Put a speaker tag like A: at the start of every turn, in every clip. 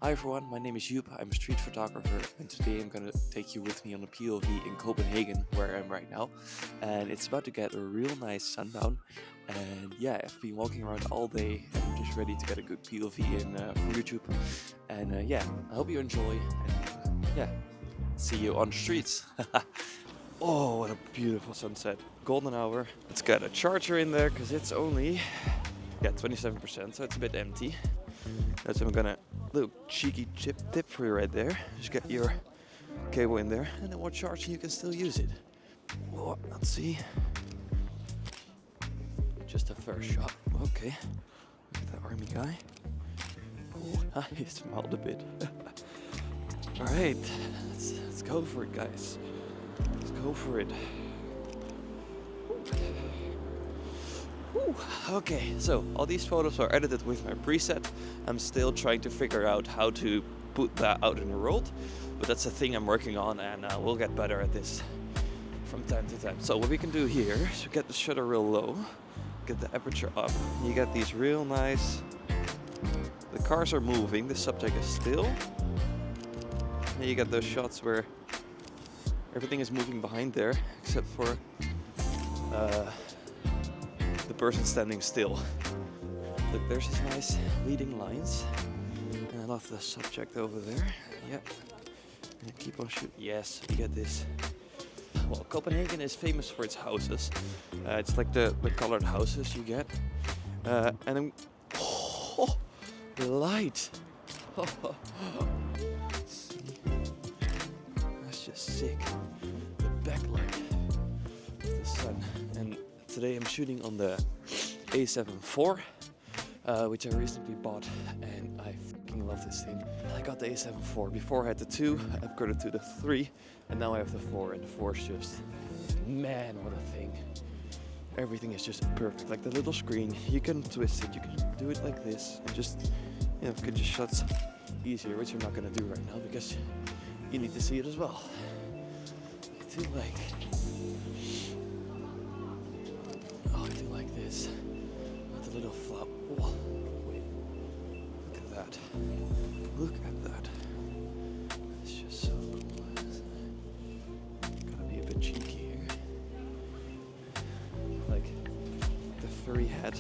A: Hi everyone, my name is Joop, I'm a street photographer, and today I'm gonna take you with me on a POV in Copenhagen, where I'm right now. And it's about to get a real nice sundown. And yeah, I've been walking around all day and I'm just ready to get a good POV in for YouTube. And yeah, I hope you enjoy. And yeah, see you on the streets. Oh, what a beautiful sunset. Golden hour. Let's get a charger in there because it's only, yeah, 27%, so it's a bit empty. That's what I'm gonna, little cheeky tip for you right there. Just get your cable in there and then while charging you can still use it. Oh, let's see. Just a first shot. Okay. Look at that army guy. Oh, he smiled a bit. Alright, let's go for it, guys. Let's go for it. Whew. Okay, so all these photos are edited with my preset. I'm still trying to figure out how to put that out in the world, but that's the thing I'm working on, and we'll get better at this from time to time. So what we can do here is get the shutter real low, get the aperture up, you get these real nice, the cars are moving, the subject is still, and you get those shots where everything is moving behind there except for the person standing still. Look, there's these nice leading lines, and I love the subject over there. Yep, and keep on shooting. Yes, you get this. Well, Copenhagen is famous for its houses. It's like the colored houses you get. And then, oh, the light. See? That's just sick. The backlight of the sun. And today I'm shooting on the A7 IV, which I recently bought, and I fucking love this thing. I got the A7 IV. Before I had the 2, I upgraded to the 3, and now I have the 4, and the 4 is just, man, what a thing. Everything is just perfect. Like the little screen, you can twist it, you can do it like this, and just, you know, get your shots easier, which I'm not gonna do right now because you need to see it as well. I do like, oh, I do like this. With the little flop. Oh, wait, look at that. Look at that. It's just so cool. Gotta be a bit cheeky here. Like the furry head.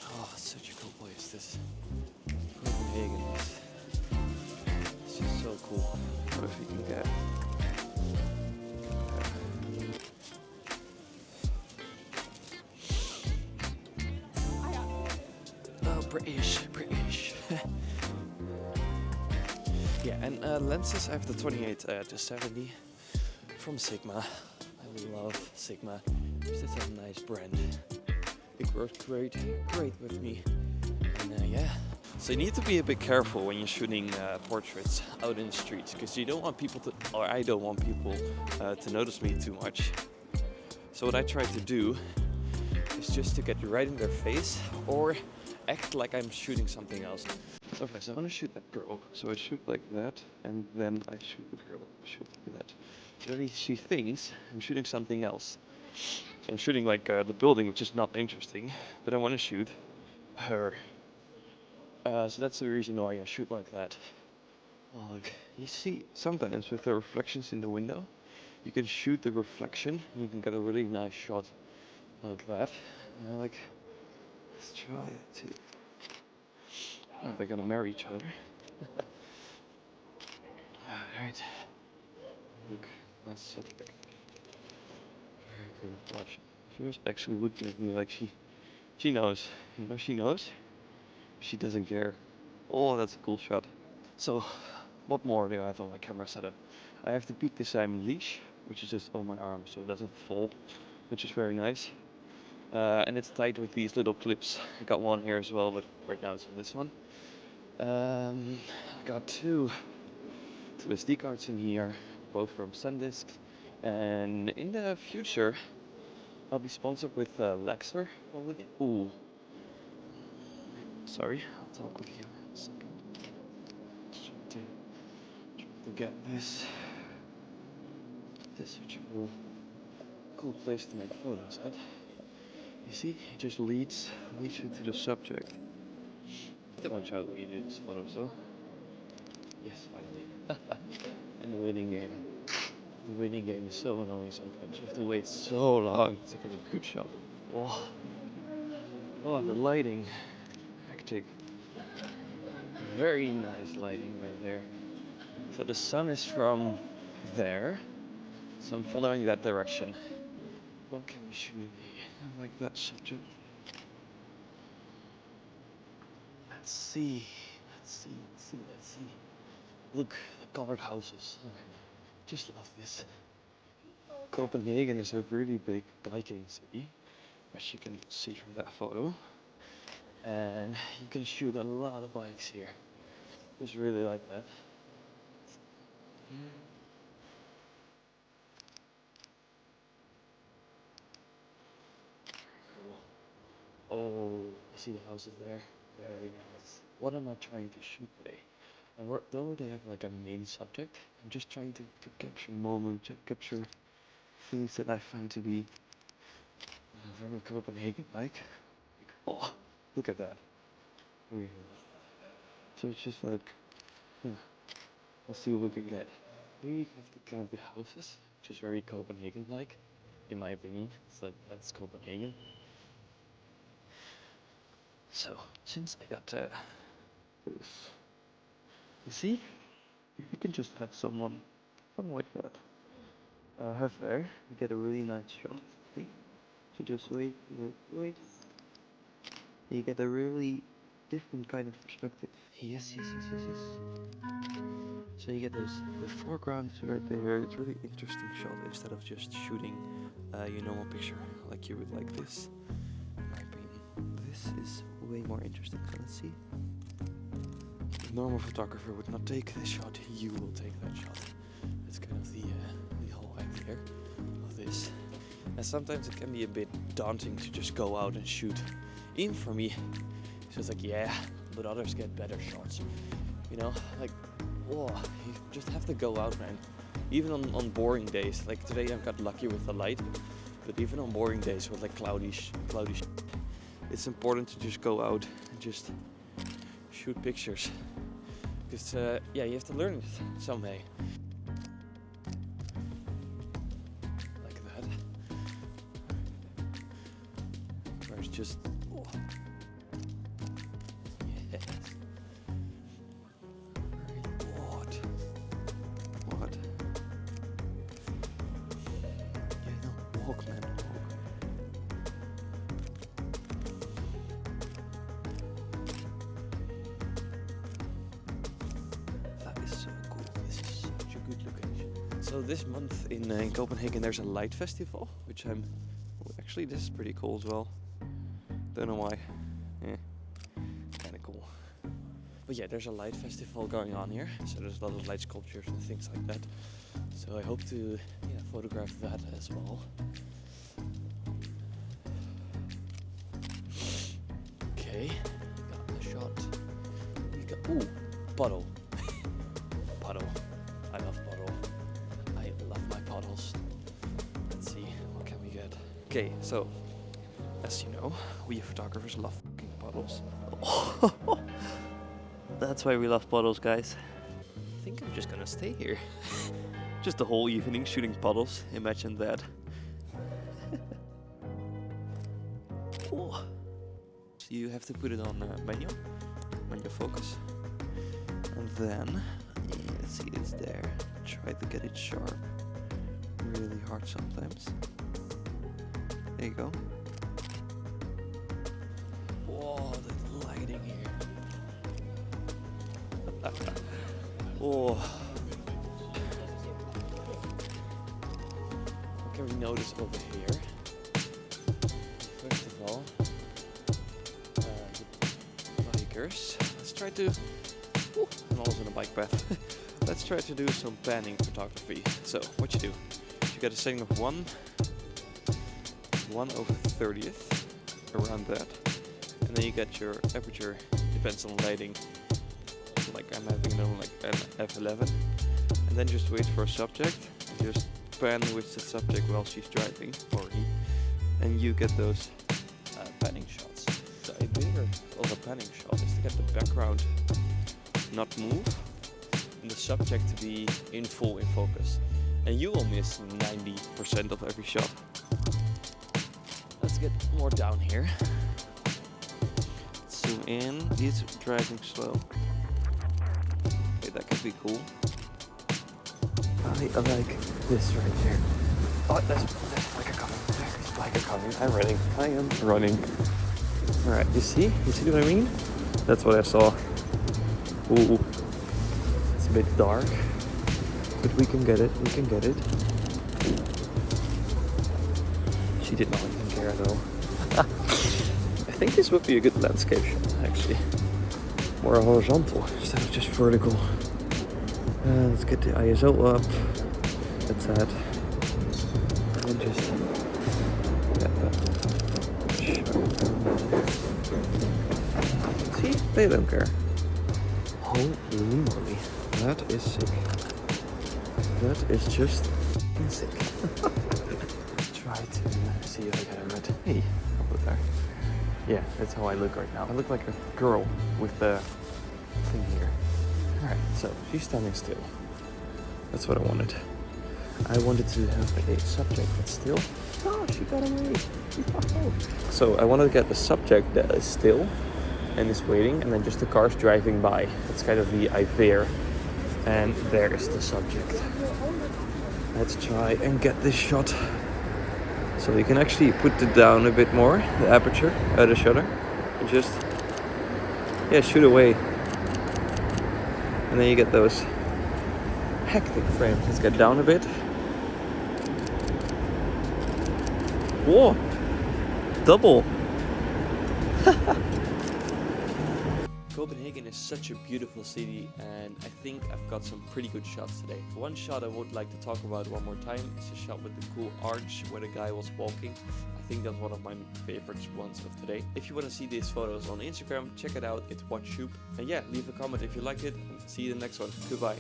A: Oh, it's such a cool place. This Copenhagen is. It's just so cool. What if you can get? Oh, British. Yeah, and lenses, I have the 28 to 70 from Sigma. I love Sigma. It's just a nice brand. It works great with me. And yeah. So you need to be a bit careful when you're shooting portraits out in the streets, because you don't want people to, or I don't want people to notice me too much. So what I try to do is just to get right in their face or act like I'm shooting something else. So if I want to shoot that girl, so I shoot like that, and then I shoot the girl, shoot like that. So then she thinks I'm shooting something else. I'm shooting like the building, which is not interesting, but I want to shoot her. So that's the reason why I shoot like that. Oh, look, you see, sometimes with the reflections in the window, you can shoot the reflection, and you can get a really nice shot like that. Like, let's try it too. Oh, they're gonna marry each other. Alright. Look, that's something. Very good. Watch. She was actually looking at me like she knows. You know, she knows. She doesn't care. Oh, that's a cool shot. So, what more do I have on my camera setup? I have the Peak Design leash, which is just on my arm, so it doesn't fall, which is very nice. And it's tied with these little clips. I got one here as well, but right now it's on this one. I got two SD cards in here, both from SanDisk. And in the future, I'll be sponsored with Lexer. Ooh. Sorry, I'll talk with you in a second. Trying to get this. This is such a cool place to make photos at. You see, it just leads you to the subject. The one shot we did this photo, so yes, finally. And the winning game. The winning game is so annoying sometimes. You have to wait so long to get a good shot. Oh, oh, the lighting. Hectic. Very nice lighting right there. So the sun is from there. So I'm following that direction. What can we shoot? I like that subject. Let's see. Let's see. Let's see. Let's see. Look, the colored houses. Just love this. Copenhagen is a really big biking city, as you can see from that photo. And you can shoot a lot of bikes here. Just really like that. Cool. Oh, you see the houses there? Very nice. What am I trying to shoot today? And though they have like a main subject, I'm just trying to capture moments, to capture things that I find to be very Copenhagen-like. Oh, look at that. Really. So it's just like, yeah, let's see what we can get. We have the kind of the houses, which is very Copenhagen-like, in my opinion. So that's Copenhagen. So since I got this, you see, you can just have something like that. Have there, you get a really nice shot. So just wait, wait. You get a really different kind of perspective. Yes, yes, yes, yes, yes. So you get the foreground right there. It's really interesting shot instead of just shooting your normal picture like you would like this. In my opinion, this is way more interesting. So let's see. A normal photographer would not take this shot. You will take that shot. That's kind of the whole idea of this. And sometimes it can be a bit daunting to just go out and shoot. Even for me, it's just like, yeah, but others get better shots. You know, like, oh, you just have to go out, man. Even on boring days, like today I got lucky with the light, but even on boring days with like cloudy it's important to just go out and just shoot pictures. Because, yeah, you have to learn it somehow. Like that. Where it's just, oh. Yes. What? What? Yeah, no, walk, man, walk. So this month in Copenhagen there's a light festival, which I'm... Oh, actually this is pretty cool as well. Don't know why. Yeah, kinda cool. But yeah, there's a light festival going on here, so there's a lot of light sculptures and things like that. So I hope to photograph that as well. Okay, got the shot. We got... Ooh, puddle. Puddle. I love puddle. I love my puddles. Let's see, what can we get? Okay, so, as you know, we photographers love fucking puddles. That's why we love puddles, guys. I think I'm just gonna stay here. Just the whole evening shooting puddles. Imagine that. Oh. So you have to put it on manual focus. And then, yeah, let's see, it's there. Try to get it sharp. Really hard sometimes. There you go. Whoa, the lighting here. Oh. What can we notice over here? First of all, the bikers. Let's try to... Ooh, I'm almost on a bike path. Let's try to do some panning photography. So, what you do? You get a setting of 1/30th, around that. And then you get your aperture, depends on lighting. Like I'm having it on like an f11. And then just wait for a subject. And just pan with the subject while she's driving, or he. And you get those panning shots. So I idea of a panning shot is to get the background not move and the subject to be in focus. And you will miss 90% of every shot. Let's get more down here. Zoom in. He's driving slow. Okay, that could be cool. I like this right here. Oh, there's like a coming. There's like a coming. I'm running. I am running. Alright, you see? You see what I mean? That's what I saw. Ooh. It's a bit dark. But we can get it. We can get it. She did not even care though. I think this would be a good landscape shot, actually. More horizontal instead of just vertical. Let's get the ISO up. That's that. And just get that. See? They don't care. Holy moly. That is sick. That is just sick. Try to see if I can get it. Hey, over there. Yeah, that's how I look right now. I look like a girl with the thing here. Alright, so she's standing still. That's what I wanted. I wanted to have a subject that's still. Oh, she got away. So I wanted to get the subject that is still and is waiting, and then just the cars driving by. That's kind of the idea. And there is the subject. Let's try and get this shot. So you can actually put it down a bit more, the aperture, the shutter, and just, yeah, shoot away. And then you get those hectic frames. Let's get down a bit. Whoa! Double! Copenhagen is such a beautiful city, and I think I've got some pretty good shots today. One shot I would like to talk about one more time is a shot with the cool arch where the guy was walking. I think that's one of my favorite ones of today. If you want to see these photos on Instagram, check it out. It's WatchShoop. And yeah, leave a comment if you liked it, and see you in the next one. Goodbye.